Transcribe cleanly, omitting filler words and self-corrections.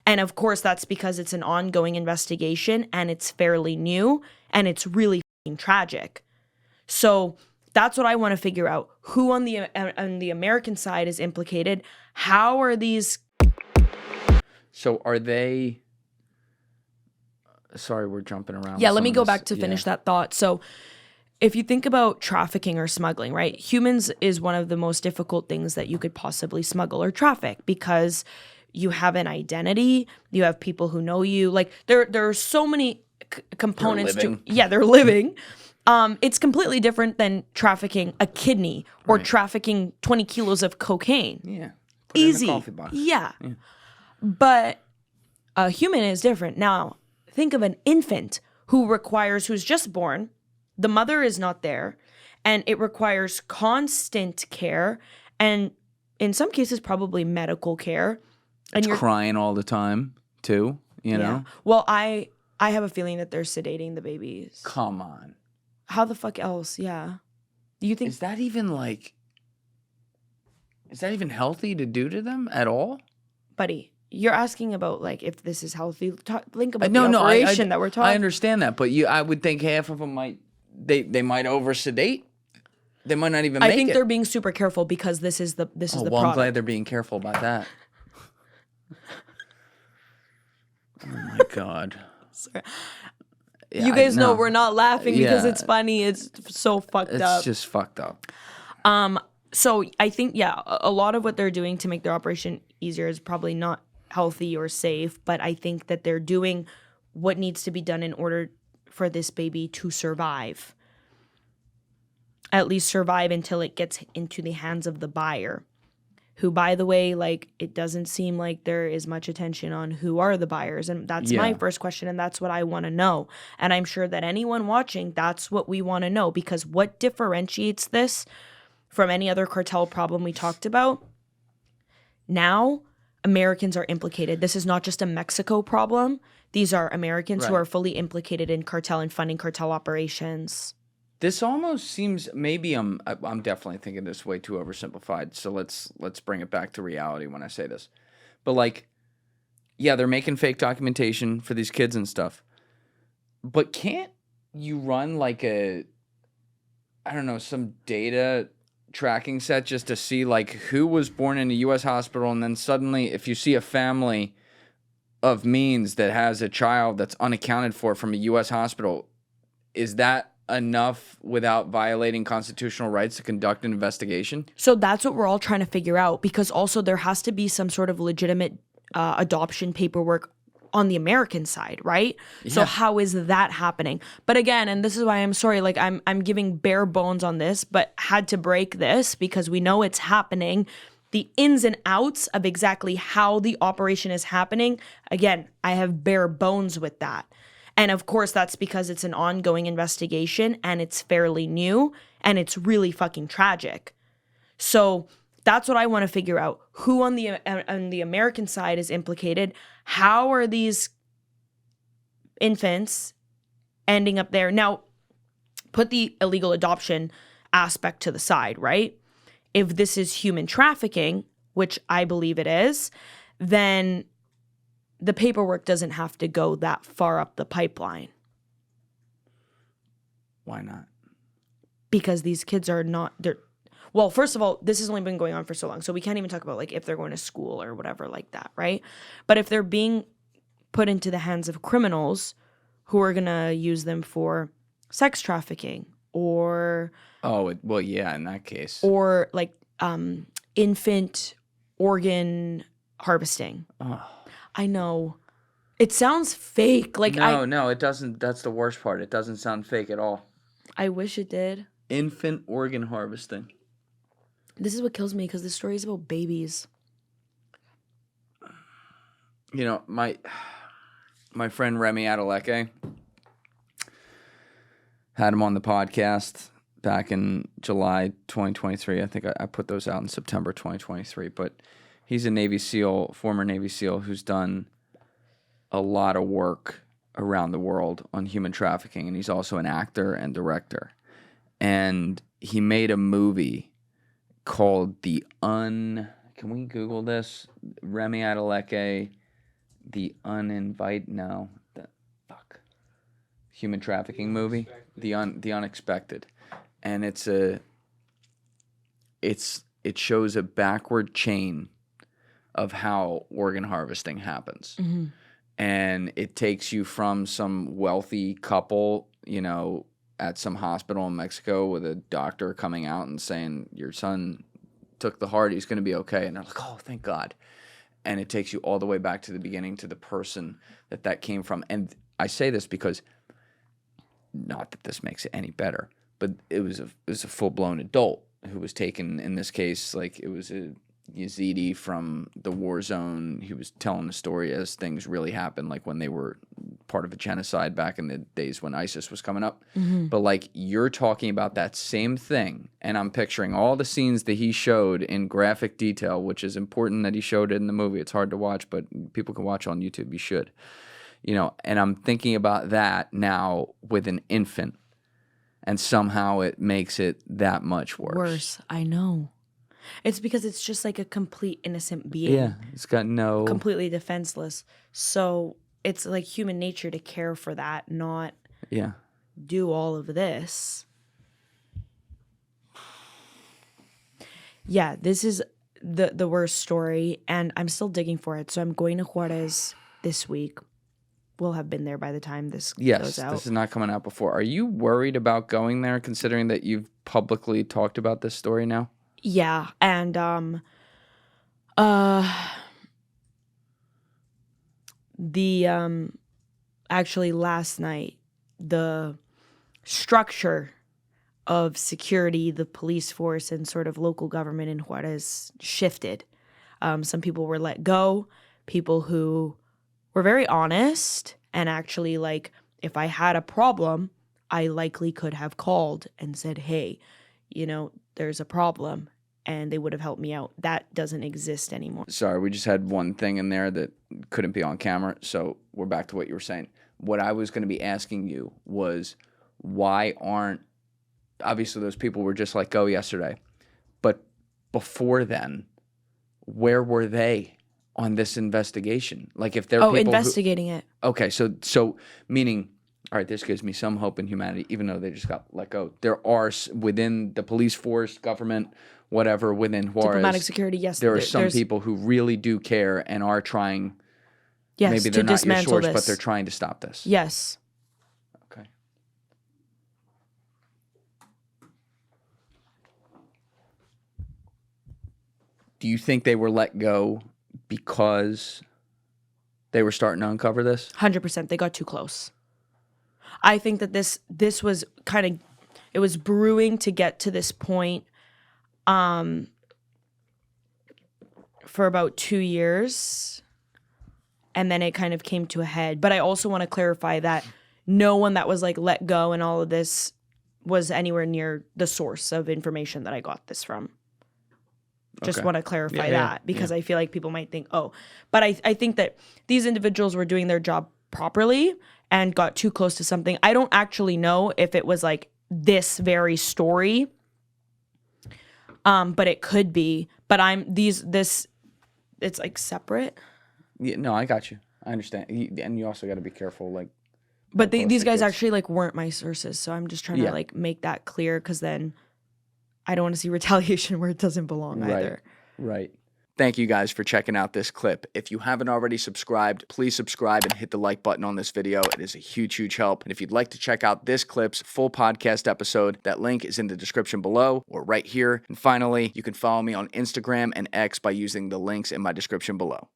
And of course, that's because it's an ongoing investigation and it's fairly new and it's really fucking tragic. So that's what I want to figure out. Who on the American side is implicated? How are these? So are they? Sorry, we're jumping around. Yeah, let me go back to finish that thought. So if you think about trafficking or smuggling, right? Humans is one of the most difficult things that you could possibly smuggle or traffic because you have an identity, you have people who know you. Like there are so many components to. Yeah, they're living. It's completely different than trafficking a kidney or trafficking 20 kilos of cocaine. Yeah. Easy. In a coffee box. Yeah. But a human is different. Now, think of an infant who's just born. The mother is not there. And it requires constant care. And in some cases, probably medical care. And you're crying all the time, too, you know? Well, I have a feeling that they're sedating the babies. Come on. How the fuck else? Yeah. Do you think... Is that even healthy to do to them at all? Buddy, you're asking about, like, if this is healthy. Think about the operation that we're talking. I understand that, but I would think half of them might over-sedate. They might not even make it. I think they're being super careful because this is the product. I'm glad they're being careful about that. Oh, my God. Sorry. Yeah, you guys know we're not laughing because it's funny. It's so fucked up. It's just fucked up. So I think, a lot of what they're doing to make their operation easier is probably not healthy or safe, but I think that they're doing what needs to be done in order for this baby to survive. At least survive until it gets into the hands of the buyer. Who, by the way, like, it doesn't seem like there is much attention on who are the buyers. And that's my first question, and that's what I want to know. And I'm sure that anyone watching, that's what we want to know. Because what differentiates this from any other cartel problem we talked about? Now, Americans are implicated. This is not just a Mexico problem. These are Americans who are fully implicated in cartel and funding cartel operations. This almost seems, maybe I'm definitely thinking this way too oversimplified. So let's bring it back to reality when I say this. But like, yeah, they're making fake documentation for these kids and stuff. But can't you run like some data tracking set just to see like who was born in a U.S. hospital, and then suddenly if you see a family of means that has a child that's unaccounted for from a U.S. hospital, is that enough without violating constitutional rights to conduct an investigation? So that's what we're all trying to figure out, because also there has to be some sort of legitimate adoption paperwork on the American side, right? Yeah. So how is that happening? But again, and this is why I'm sorry, like I'm giving bare bones on this, but had to break this because we know it's happening. The ins and outs of exactly how the operation is happening, again, I have bare bones with that. And of course, that's because it's an ongoing investigation and it's fairly new and it's really fucking tragic. So that's what I want to figure out. Who on the American side is implicated? How are these infants ending up there? Now, put the illegal adoption aspect to the side, right? If this is human trafficking, which I believe it is, then the paperwork doesn't have to go that far up the pipeline. Why not? Because these kids are not... Well, first of all, this has only been going on for so long, so we can't even talk about like if they're going to school or whatever like that, right? But if they're being put into the hands of criminals who are going to use them for sex trafficking or... Oh, well, yeah, in that case. Or like infant organ harvesting. Oh. I know. It sounds fake. Like No, it doesn't. That's the worst part. It doesn't sound fake at all. I wish it did. Infant organ harvesting. This is what kills me, because the story is about babies. You know, my friend Remy Adeleke, had him on the podcast back in July 2023. I think I put those out in September 2023. But he's a Navy SEAL, former Navy SEAL, who's done a lot of work around the world on human trafficking. And he's also an actor and director. And he made a movie called Can we Google this? Remy Adeleke the human trafficking movie, the unexpected, and it shows a backward chain of how organ harvesting happens. Mm-hmm. And it takes you from some wealthy couple, at some hospital in Mexico with a doctor coming out and saying, your son took the heart, he's going to be okay. And they're like, oh, thank God. And it takes you all the way back to the beginning, to the person that came from. And I say this because, not that this makes it any better, but it was a full-blown adult who was taken, in this case, like it was a Yazidi from the war zone. He was telling the story as things really happened, like when they were part of a genocide back in the days when ISIS was coming up. Mm-hmm. But like, you're talking about that same thing, and I'm picturing all the scenes that he showed in graphic detail, which is important that he showed it in the movie. It's hard to watch, but people can watch on YouTube. You should. And I'm thinking about that now with an infant, and somehow it makes it that much worse. Worse, I know. It's because it's just like a complete innocent being. Yeah, it's got no... Completely defenseless. So it's like human nature to care for that, not do all of this. Yeah, this is the worst story, and I'm still digging for it. So I'm going to Juarez this week. We'll have been there by the time this goes out. This is not coming out before. Are you worried about going there, considering that you've publicly talked about this story now? Yeah, and actually last night, the structure of security, the police force, and sort of local government in Juarez shifted. Some people were let go, people who were very honest, and actually, like, if I had a problem, I likely could have called and said, hey, there's a problem, and they would have helped me out. That doesn't exist anymore. Sorry, we just had one thing in there that couldn't be on camera, so we're back to what you were saying. What I was going to be asking you was, why aren't... Obviously, those people were just let go yesterday, but before then, where were they on this investigation? Like, if they're people investigating it. Okay, so meaning... All right, this gives me some hope in humanity, even though they just got let go. There are, within the police force, government, whatever, within Juarez... Diplomatic security, yes. There are some people who really do care and are trying... Yes, maybe they're to not your dismantle source, this. but they're trying to stop this. Yes. Okay. Do you think they were let go because they were starting to uncover this? 100%. They got too close. I think that this was kind of, it was brewing to get to this point for about 2 years, and then it kind of came to a head. But I also want to clarify that no one that was like let go and all of this was anywhere near the source of information that I got this from. Just want to clarify that because I feel like people might think, oh, but I think that these individuals were doing their job properly and got too close to something. I don't actually know if it was like this very story, but it could be. But it's like separate. Yeah, no, I got you. I understand. And you also got to be careful, like. But these guys actually like weren't my sources, so I'm just trying to like make that clear because then I don't want to see retaliation where it doesn't belong either. Right. Thank you guys for checking out this clip. If you haven't already subscribed, please subscribe and hit the like button on this video. It is a huge, huge help. And if you'd like to check out this clip's full podcast episode, that link is in the description below or right here. And finally, you can follow me on Instagram and X by using the links in my description below.